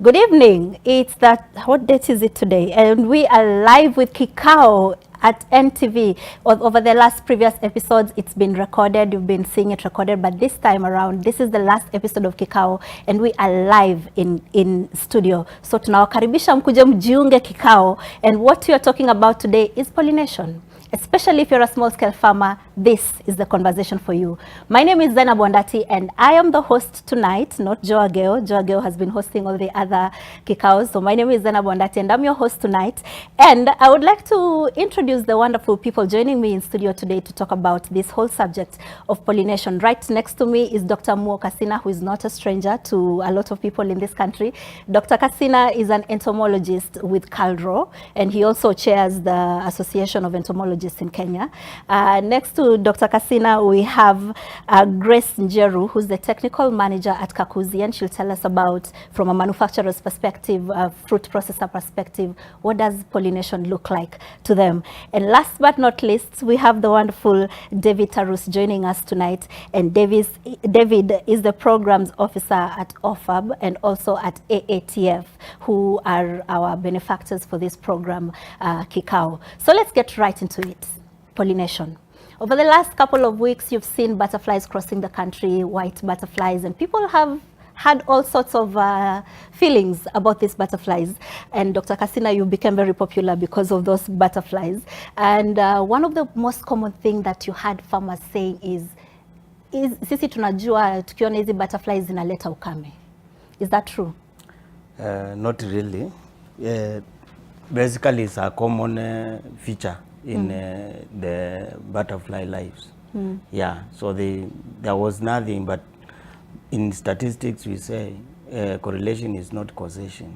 Good evening. It's that, what date is it today? And we are live with Kikao at NTV. Over the last previous episodes, it's been recorded. You've been seeing it recorded, but this time around, this is the last episode of Kikao, and we are live in studio. So tunawakaribisha mkuje mjiunge Kikao, and what we are talking about today is pollination. Especially if you're a small-scale farmer, this is the conversation for you. My name is Zena Bondati, and I am the host tonight, not Joa Geo. Joa Geo has been hosting all the other Kikaos. So my name is Zena Bondati, and I'm your host tonight. And I would like to introduce the wonderful people joining me in studio today to talk about this whole subject of pollination. Right next to me is Dr. Muo Kasina, who is not a stranger to a lot of people in this country. Dr. Kasina is an entomologist with CALRO, and he also chairs the Association of Entomologists in Kenya. Next to Dr. Kasina, we have Grace Njeru, who's the technical manager at Kakuzi, and she'll tell us about, from a manufacturer's perspective, fruit processor perspective, what does pollination look like to them. And last but not least, we have the wonderful David Tarus joining us tonight. And David is the programs officer at OFAB and also at AATF, who are our benefactors for this program, Kikao. So let's get right into it. Pollination. Over the last couple of weeks, you've seen butterflies crossing the country, white butterflies, and people have had all sorts of feelings about these butterflies. And Dr. Kasina, you became very popular because of those butterflies. And one of the most common things that you had farmers saying is sisi tunajua tukiona hizi butterflies zinaleta ukame. Is that true? Not really. Basically, it's a common feature in the butterfly lives. Yeah, so there was nothing, but in statistics we say correlation is not causation.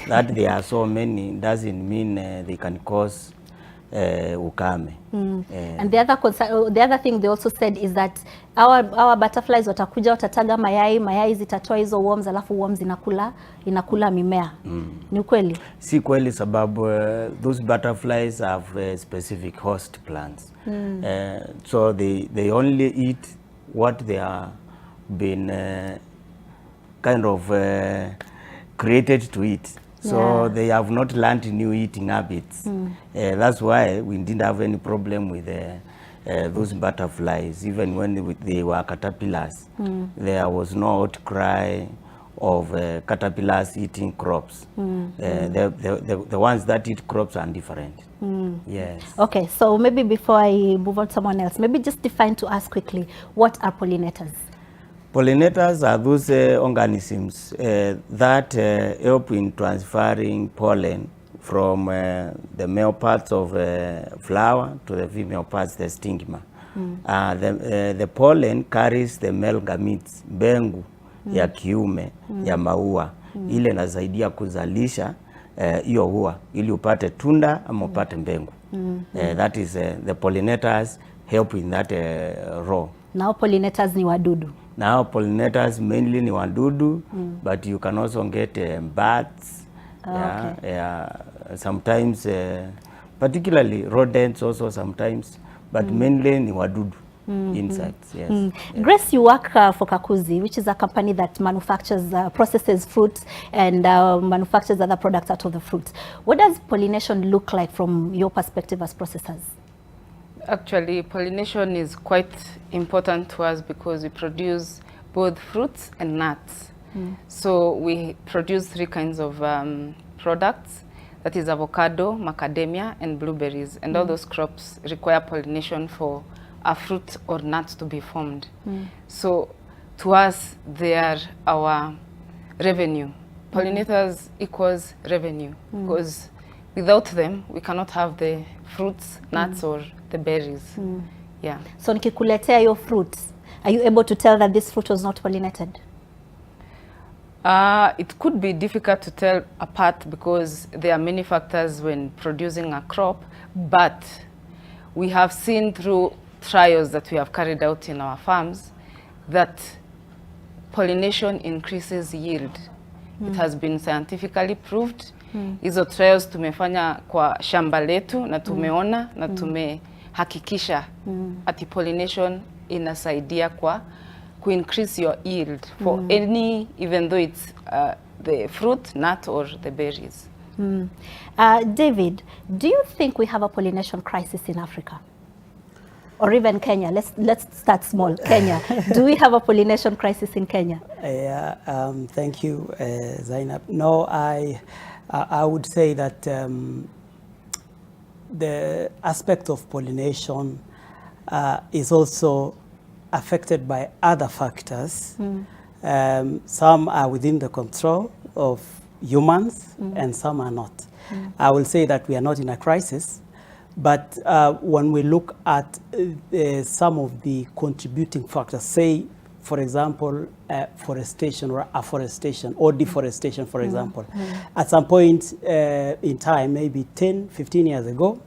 That there are so many doesn't mean they can cause ukame. And the other thing they also said is that our butterflies watakuja watataga mayai zitatoa hizo worms, alafu worms inakula mimea. Ni kweli? Si kweli, sababu those butterflies have specific host plants. So they only eat what they are been kind of created to eat. So they have not learned new eating habits. That's why we didn't have any problem with those butterflies. Even when they were caterpillars, there was no outcry of caterpillars eating crops. The ones that eat crops are different. Yes. Okay, so maybe before I move on to someone else, maybe just define to us quickly, what are pollinators? Pollinators are those organisms that help in transferring pollen from the male parts of flower to the female parts, the stigma. The pollen carries the male gametes, bengu ya kiume ya maua, ile inasaidia kuzalisha hiyo ua ili upate tunda ama upate mbengu. That is the pollinators help in that role. Now pollinators ni wadudu. Now pollinators mainly ni wadudu, but you can also get bats. Sometimes, particularly rodents also sometimes, but mainly ni wadudu, insects. Yes. Grace, you work for Kakuzi, which is a company that manufactures, processes fruits and manufactures other products out of the fruit. What does pollination look like from your perspective as processors? Actually, pollination is quite important to us because we produce both fruits and nuts. So we produce 3 kinds of products, that is avocado, macadamia, and blueberries. And all those crops require pollination for a fruit or nut to be formed. So to us, they are our revenue. Pollinators equals revenue because without them, we cannot have the fruits, nuts, or the berries. Yeah. So nikikuletea your fruits, are you able to tell that this fruit was not pollinated? It could be difficult to tell apart because there are many factors when producing a crop, but we have seen through trials that we have carried out in our farms that pollination increases yield. It has been scientifically proved. Hizo trials tumefanya kwa shamba letu na tumeona na tumehakikisha ati pollination inasaidia kwa increase your yield for any, even though it's the fruit, nut, or the berries. David, do you think we have a pollination crisis in Africa? Or even Kenya? Let's start small. Kenya. Do we have a pollination crisis in Kenya? Yeah, thank you, Zainab. No, I would say that the aspect of pollination is also affected by other factors. Some are within the control of humans and some are not. I will say that we are not in a crisis, but when we look at some of the contributing factors, say, for example, forestation or afforestation or deforestation, for example. At some point in time, maybe 10, 15 years ago,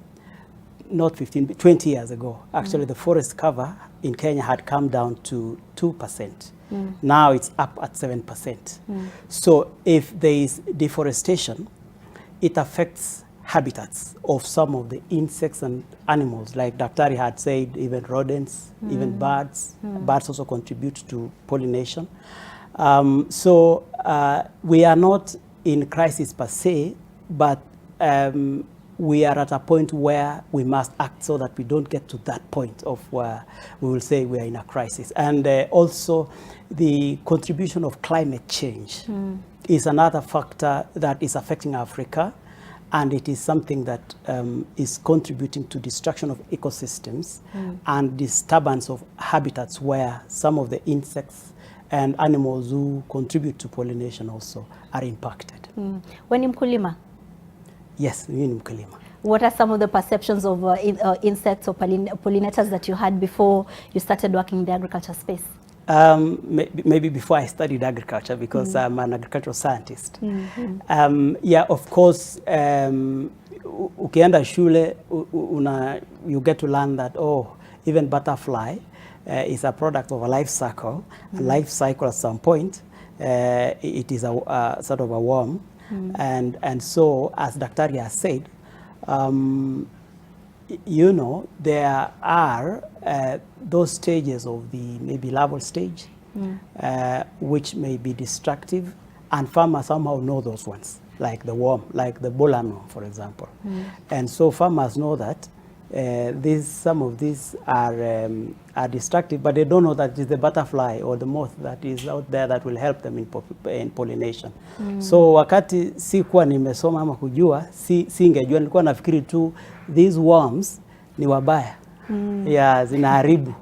not 15, but 20 years ago, actually the forest cover in Kenya had come down to 2%. Now it's up at 7%. So if there is deforestation, it affects habitats of some of the insects and animals, like Daktari had said, even rodents, even birds. Birds also contribute to pollination. So we are not in crisis per se, but we are at a point where we must act so that we don't get to that point of where we will say we are in a crisis. And also the contribution of climate change is another factor that is affecting Africa. And it is something that is contributing to destruction of ecosystems and disturbance of habitats where some of the insects and animals who contribute to pollination also are impacted. When in mkulima? Yes, in mkulima. What are some of the perceptions of insects or pollinators that you had before you started working in the agriculture space? Maybe before I studied agriculture, because I'm an agricultural scientist. Yeah, of course, ukienda shule, you get to learn that, oh, even butterfly is a product of a life cycle. A life cycle at some point, it is a sort of a worm. And so, as Daktari has said, you know, there are those stages of the maybe larval stage, which may be destructive, and farmers somehow know those ones, like the worm, like the bolano, for example. And so farmers know that some of these are destructive, but they don't know that it's the butterfly or the moth that is out there that will help them in pollination. So wakati sikuwa nimesoma ama kujua, singejua, nilikuwa nafikiri tu these worms ni wabaya. Yeah, zinaharibu.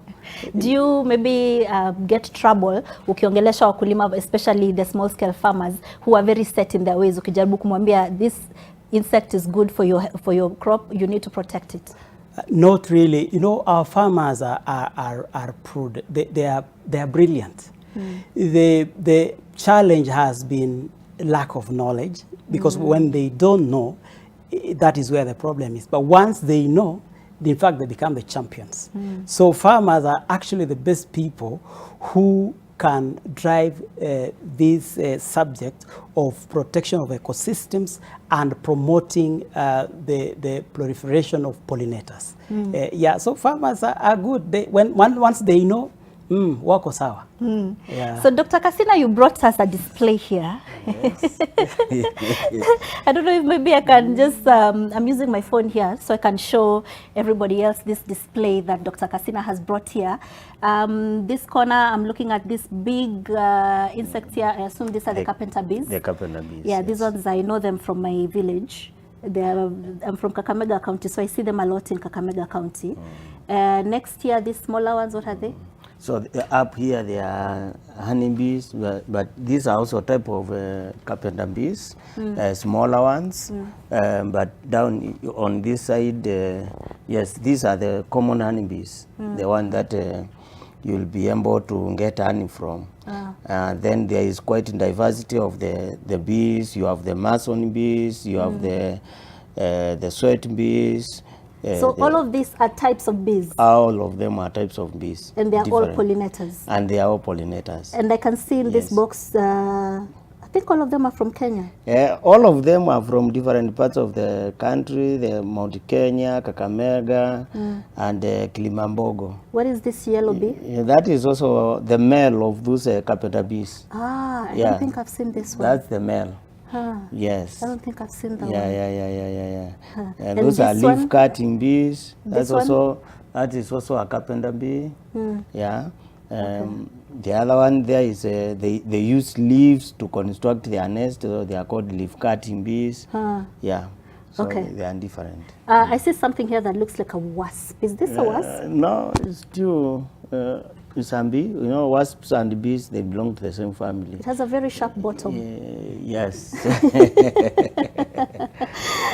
Do you maybe get trouble ukiongelesha wakulima, especially the small scale farmers who are very set in their ways, ukijaribu kumwambia this insect is good for your crop, you need to protect it? Not really. You know, our farmers are prudent. They are brilliant. The challenge has been lack of knowledge, because when they don't know, that is where the problem is. But once they know, in fact, they become the champions. So farmers are actually the best people who can drive this subject of protection of ecosystems and promoting the proliferation of pollinators. Yeah, so farmers are good. Once they know, wako sawa. Yeah. So Dr. Kasina, you brought us a display here. Yes. I don't know if maybe I can just, I'm using my phone here so I can show everybody else this display that Dr. Kasina has brought here. This corner, I'm looking at this big insect here. I assume these are the carpenter bees. The carpenter bees. Yeah, yes. these ones, I know them from my village. I'm from Kakamega County, so I see them a lot in Kakamega County. Next year, these smaller ones, what are they? So up here they are honeybees, but these are also type of carpenter bees, smaller ones. But down on this side, yes, these are the common honeybees, the one that you'll be able to get honey from. Then there is quite a diversity of the bees. You have the mason bees, you have the sweat bees. So all of these are types of bees? All of them are types of bees. And they are different. all pollinators? And they are all pollinators. And I can see in this box think all of them are from Kenya. All of them are from different parts of the country, the Mount Kenya, Kakamega, and Kilimambogo. What is this yellow bee? That is also the male of those carpenter bees. I don't think I've seen this one. That's the male. Yes. I don't think I've seen that one. Yeah. And Those are this leaf one? cutting bees. This That is also a carpenter bee. Yeah. The other one there is they use leaves to construct their nest, so they are called leaf cutting bees. Yeah. So they are different. I see something here that looks like a wasp. Is this a wasp? No, it's still some bee. You know, wasps and bees, they belong to the same family. It has a very sharp bottom. Yes.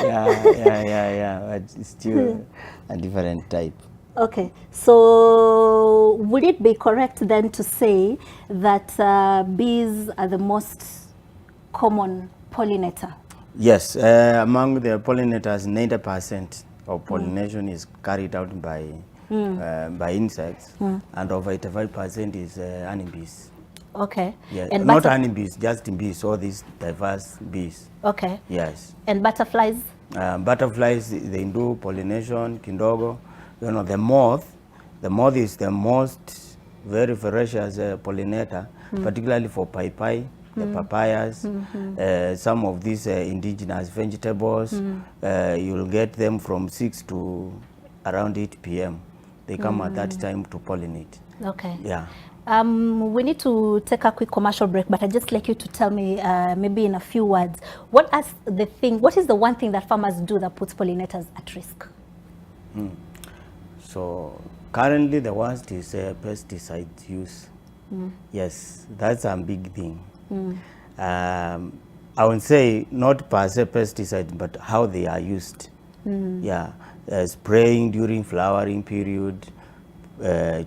Yeah. But it's still a different type. Okay, so would it be correct then to say that bees are the most common pollinator? Yes, among the pollinators, 90% of pollination is carried out by insects, and over 85% is honeybees. Okay. Yes, And not honeybees, just bees, all these diverse bees. Okay. Yes. And butterflies? Butterflies, they do pollination, kindogo. You know, the moth is the most very voracious pollinator, particularly for paipai, the papayas, some of these indigenous vegetables. You'll get them from 6 to around 8 p.m. They come at that time to pollinate. Okay. Yeah. We need to take a quick commercial break, but I'd just like you to tell me, maybe in a few words, what is the one thing that farmers do that puts pollinators at risk? So currently the worst is pesticide use. Yes, that's a big thing. I would say not per se pesticide, but how they are used. Yeah, spraying during flowering period,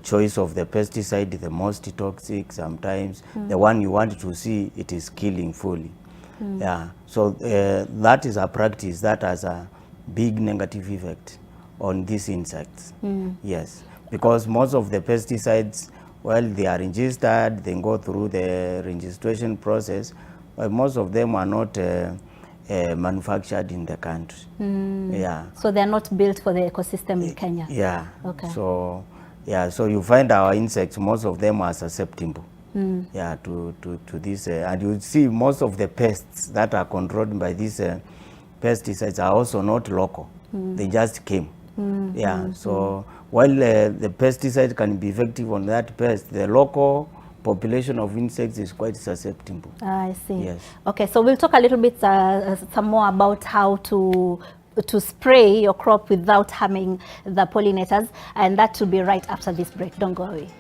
choice of the pesticide, the most toxic sometimes, the one you want to see, it is killing fully. Yeah, so that is a practice that has a big negative effect on these insects. Yes, because most of the pesticides, well, they are registered, they go through the registration process, but most of them are not manufactured in the country. Yeah. So they're not built for the ecosystem in Kenya? Yeah. Okay. So, yeah, so you find our insects, most of them are susceptible. Yeah, to this, and you see most of the pests that are controlled by these pesticides are also not local. They just came. So while the pesticide can be effective on that pest, the local population of insects is quite susceptible. I see. Yes. Okay, so we'll talk a little bit some more about how to spray your crop without harming the pollinators, and that will be right after this break. Don't go away.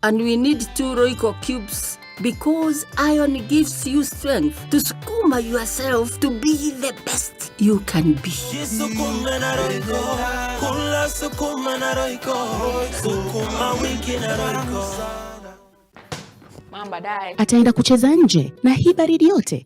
And we need 2 Royco cubes because iron gives you strength to skuma yourself to be the best you can be. Ataenda kucheza nje na hii baridi yote.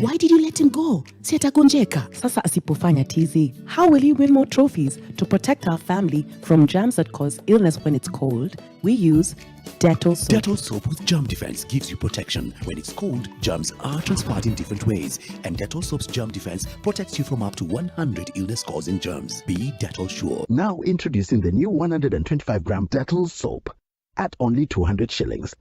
Why did you let him go? Si atagonjeka. Sasa asipofanya tizi, how will he win more trophies? To protect our family from germs that cause illness when it's cold, we use Dettol soap. Dettol soap with germ defense gives you protection. When it's cold, germs are transferred in different ways. And Dettol soap's germ defense protects you from up to 100 illness-causing germs. Be Dettol sure. Now introducing the new 125-gram Dettol soap at only 200 shillings.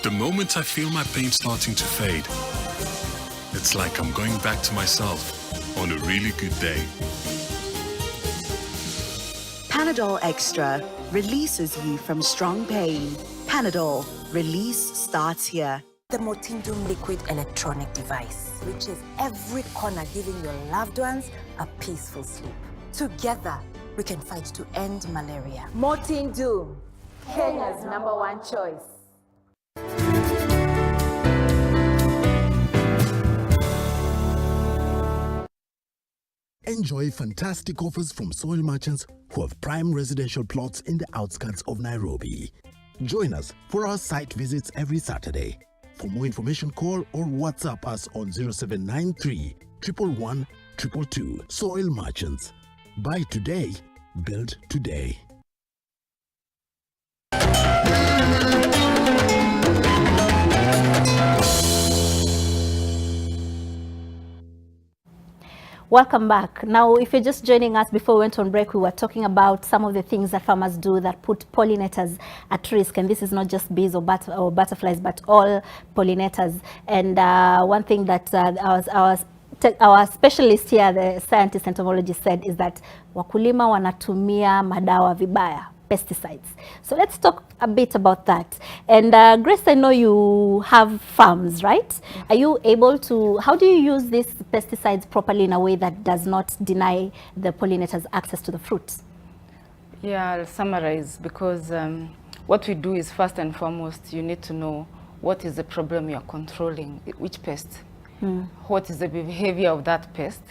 The moment I feel my pain starting to fade, it's like I'm going back to myself on a really good day. Panadol Extra releases you from strong pain. Panadol, release starts here. The Motindum liquid electronic device reaches every corner, giving your loved ones a peaceful sleep. Together, we can fight to end malaria. Motindum, Kenya's #1 choice. Enjoy fantastic offers from soil merchants who have prime residential plots in the outskirts of Nairobi. Join us for our site visits every Saturday. For more information, call or WhatsApp us on 0793 111 222. Soil Merchants. Buy today, build today. Welcome back. Now, if you're just joining us, before we went on break, we were talking about some of the things that farmers do that put pollinators at risk. And this is not just bees or butterflies, but all pollinators. And one thing that our specialist here, the scientist entomologist, said is that wakulima wanatumia madawa vibaya, pesticides. So let's talk a bit about that. And Grace, I know you have farms, right? Are you able to, how do you use these pesticides properly in a way that does not deny the pollinators access to the fruits? Yeah, I'll summarize, because what we do is, first and foremost, you need to know what is the problem you're controlling, which pest. What is the behavior of that pest?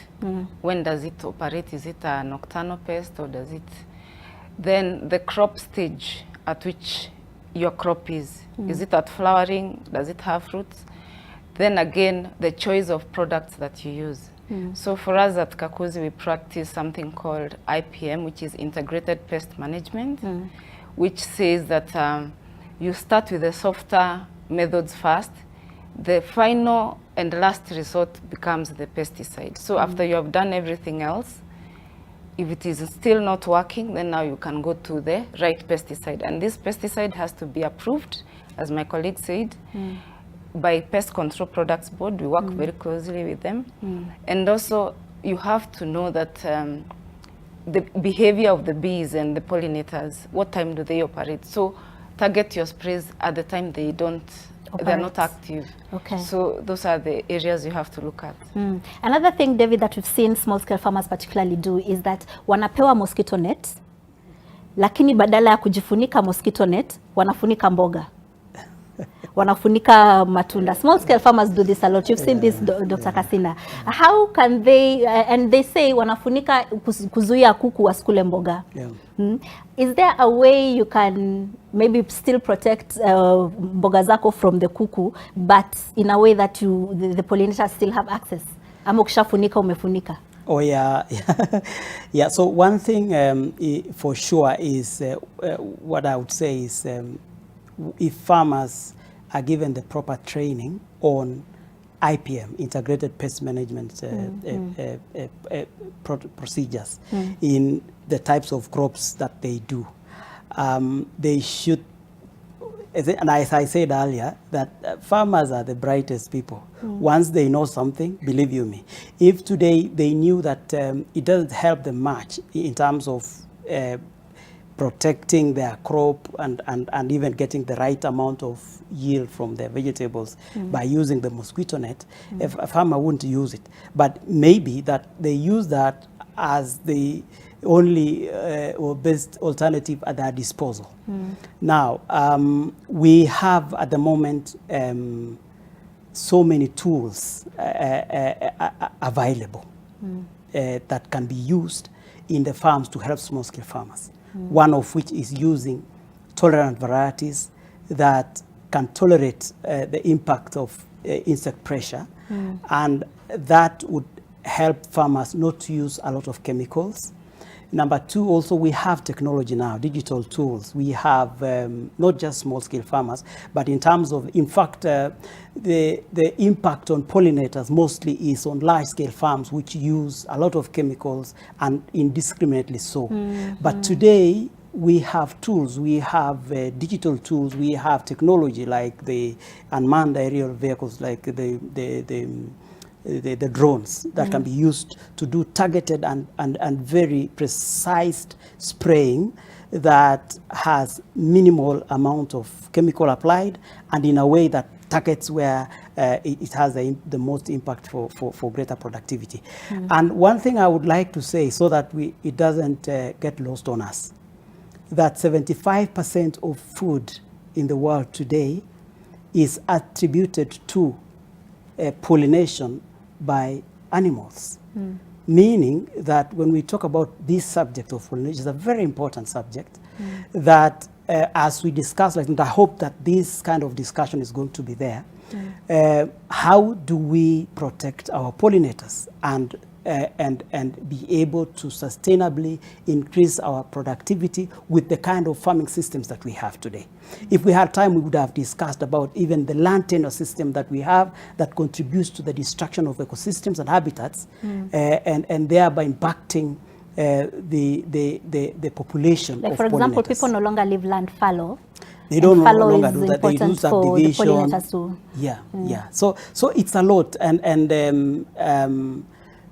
When does it operate? Is it a nocturnal pest, or does it? Then the crop stage at which your crop is. Is it at flowering? Does it have fruits? Then again, the choice of products that you use. So for us at Kakuzi, we practice something called IPM, which is Integrated Pest Management, which says that you start with the softer methods first. The final and last resort becomes the pesticide. So after you have done everything else, if it is still not working, then now you can go to the right pesticide. And this pesticide has to be approved, as my colleague said, by Pest Control Products Board. We work very closely with them. And also, you have to know that the behavior of the bees and the pollinators, what time do they operate? So target your sprays at the time they don't, they're not active. Okay. So those are the areas you have to look at. Another thing, David, that we've seen small-scale farmers particularly do is that wanapewa mosquito net, lakini badala ya kujifunika mosquito net, wanafunika mboga. Wanafunika matunda. Small-scale farmers do this a lot. You've seen this, Dr. Kasina. How can they, and they say wanafunika kuzuia kuku wasikule mboga. Is there a way you can maybe still protect mboga zako from the kuku, but in a way that the pollinators still have access? Ama ukishafunika umefunika. Oh yeah, yeah. So one thing for sure is what I would say is if farmers are given the proper training on IPM, Integrated Pest Management procedures in the types of crops that they do, they should, and as I said earlier, that farmers are the brightest people. Once they know something, believe you me, if today they knew that it doesn't help them much in terms of protecting their crop and even getting the right amount of yield from their vegetables by using the mosquito net, a farmer wouldn't use it. But maybe that they use that as the only or best alternative at their disposal. Now, we have at the moment so many tools available that can be used in the farms to help small-scale farmers. One of which is using tolerant varieties that can tolerate the impact of insect pressure, and that would help farmers not to use a lot of chemicals. Number two, also we have technology now, digital tools. We have not just small-scale farmers, but in terms of, in fact, the impact on pollinators mostly is on large-scale farms which use a lot of chemicals and indiscriminately so. But today, we have tools, we have digital tools, we have technology like the unmanned aerial vehicles, like the drones that can be used to do targeted and very precise spraying that has minimal amount of chemical applied and in a way that targets where it has the most impact for greater productivity. And one thing I would like to say so that it doesn't get lost on us, that 75% of food in the world today is attributed to pollination by animals. Meaning that when we talk about this subject of pollination, it's a very important subject that as we discuss, like, and I hope that this kind of discussion is going to be there. How do we protect our pollinators and be able to sustainably increase our productivity with the kind of farming systems that we have today? If we had time, we would have discussed about even the land tenure system that we have that contributes to the destruction of ecosystems and habitats, and thereby impacting the population like of for example, pollinators. people no longer leave land fallow. They don't no fallow longer is do that. They do important for the subdivision. pollinators to. Yeah. So it's a lot, and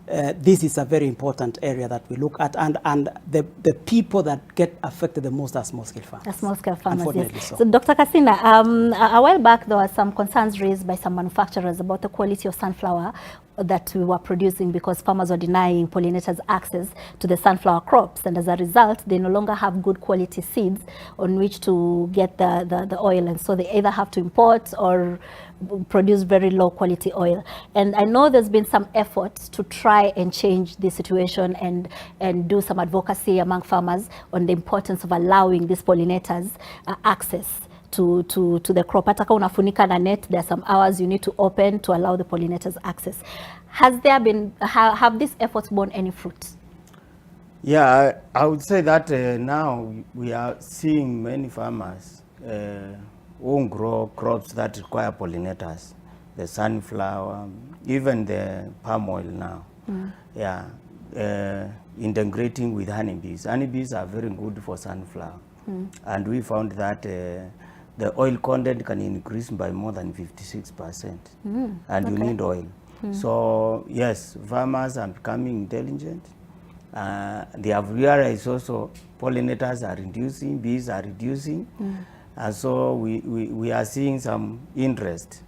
this is a very important area that we look at, and the people that get affected the most are small-scale farmers. Small-scale farmers, Unfortunately, yes. so. So, Dr. Kasina, a while back there were some concerns raised by some manufacturers about the quality of sunflower that we were producing because farmers were denying pollinators access to the sunflower crops, and as a result, they no longer have good quality seeds on which to get the oil, and so they either have to import or produce very low quality oil. And I know there's been some efforts to try and change the situation and do some advocacy among farmers on the importance of allowing these pollinators access to the crop. Hata kama unafunika na net, there are some hours you need to open to allow the pollinators access. Has there been, have these efforts borne any fruit? Yeah, I would say that now we are seeing many farmers who grow crops that require pollinators, the sunflower, even the palm oil now. Yeah, integrating with honeybees. Honeybees are very good for sunflower, and we found that the oil content can increase by more than 56%, and you need oil. So yes, farmers are becoming intelligent. They have realized also pollinators are reducing, bees are reducing, and so we are seeing some interest.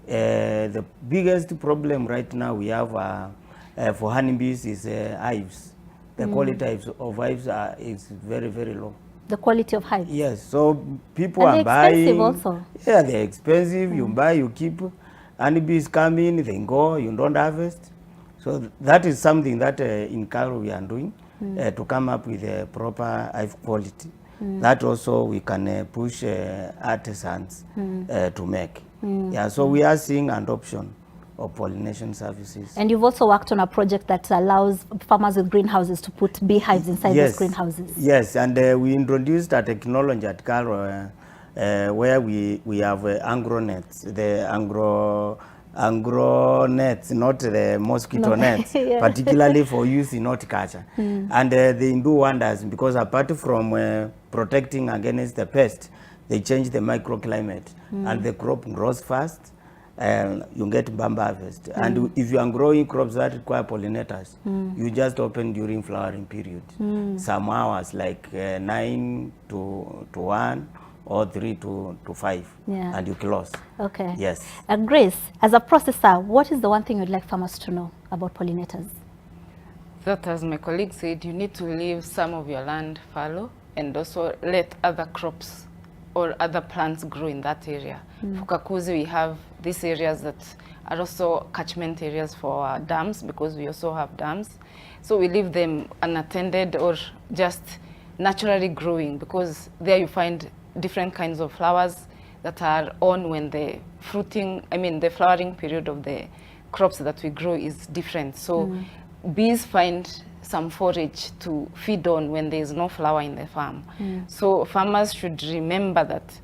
The biggest problem right now we have for honeybees is hives. The quality of hives is very, very low. The quality of hives? Yes, so people and are buying. expensive also. Yeah, they're expensive. You buy, you keep. Honeybees come in, they go, you don't harvest. So that is something that in Cairo we are doing to come up with a proper hive quality. That also we can push artisans to make. Yeah, so we are seeing adoption of pollination services. And you've also worked on a project that allows farmers with greenhouses to put beehives inside those greenhouses. Yes, and we introduced a technology at Cairo where we have angro nets, the angro nets, not the mosquito nets, particularly for use in horticulture. And they do wonders because apart from protecting against the pest, they change the microclimate and the crop grows fast. You get bumper harvest. And if you are growing crops that require pollinators, you just open during flowering period. Some hours like 9 to 1 or 3 to 5, and you close. Okay. Yes. Grace, as a processor, what is the one thing you'd like farmers to know about pollinators? That, as my colleague said, you need to leave some of your land fallow and also let other crops or other plants grow in that area. For Kakuzi, we have these areas that are also catchment areas for our dams, because we also have dams. So we leave them unattended or just naturally growing, because there you find different kinds of flowers that are on when the the flowering period of the crops that we grow is different. So bees find some forage to feed on when there is no flower in the farm. So farmers should remember that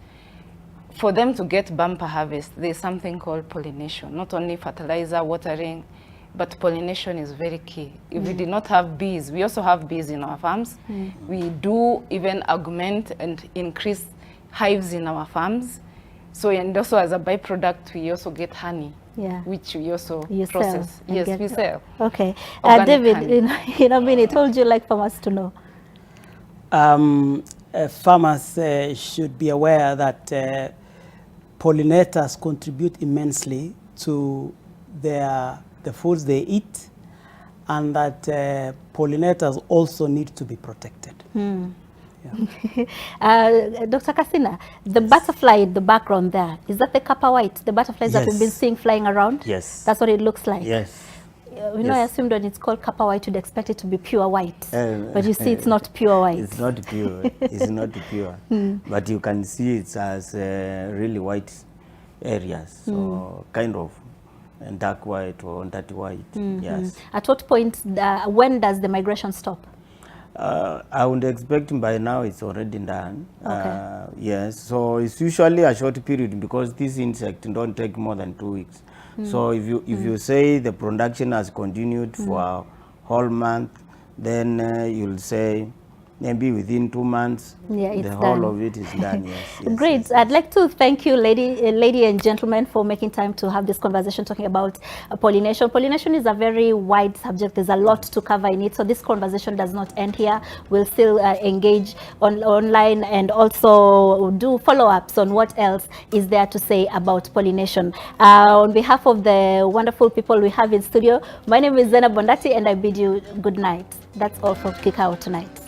for them to get bumper harvest, there's something called pollination, not only fertilizer, watering, but pollination is very key. If we did not have bees, we also have bees in our farms. We do even augment and increase hives in our farms. So, and also as a byproduct, we also get honey, which we also process. Yes, we sell. Okay. Organic David, honey. in a minute, what would you like farmers to know? Farmers should be aware that pollinators contribute immensely to the foods they eat, and that pollinators also need to be protected. Dr. Kasina, the butterfly in the background there, is that the copper white, the butterflies that we've been seeing flying around? Yes. That's what it looks like? Yes. You know, I assumed when it's called copper white, you'd expect it to be pure white. But you see, it's not pure white. It's not pure. It's not pure. But you can see it as really white areas. So kind of dark white or that white. Yes. At what point, when does the migration stop? I would expect by now it's already done. Okay. Yes. So it's usually a short period because this insect don't take more than 2 weeks. So if you say the production has continued for a whole month, then you'll say maybe within 2 months, the whole of it is done. Yes. Great. Yes. I'd like to thank you, lady and gentlemen, for making time to have this conversation talking about pollination. Pollination is a very wide subject. There's a lot to cover in it. So this conversation does not end here. We'll still engage online and also do follow-ups on what else is there to say about pollination. On behalf of the wonderful people we have in studio, my name is Zena Bondati and I bid you good night. That's all for Kikao tonight.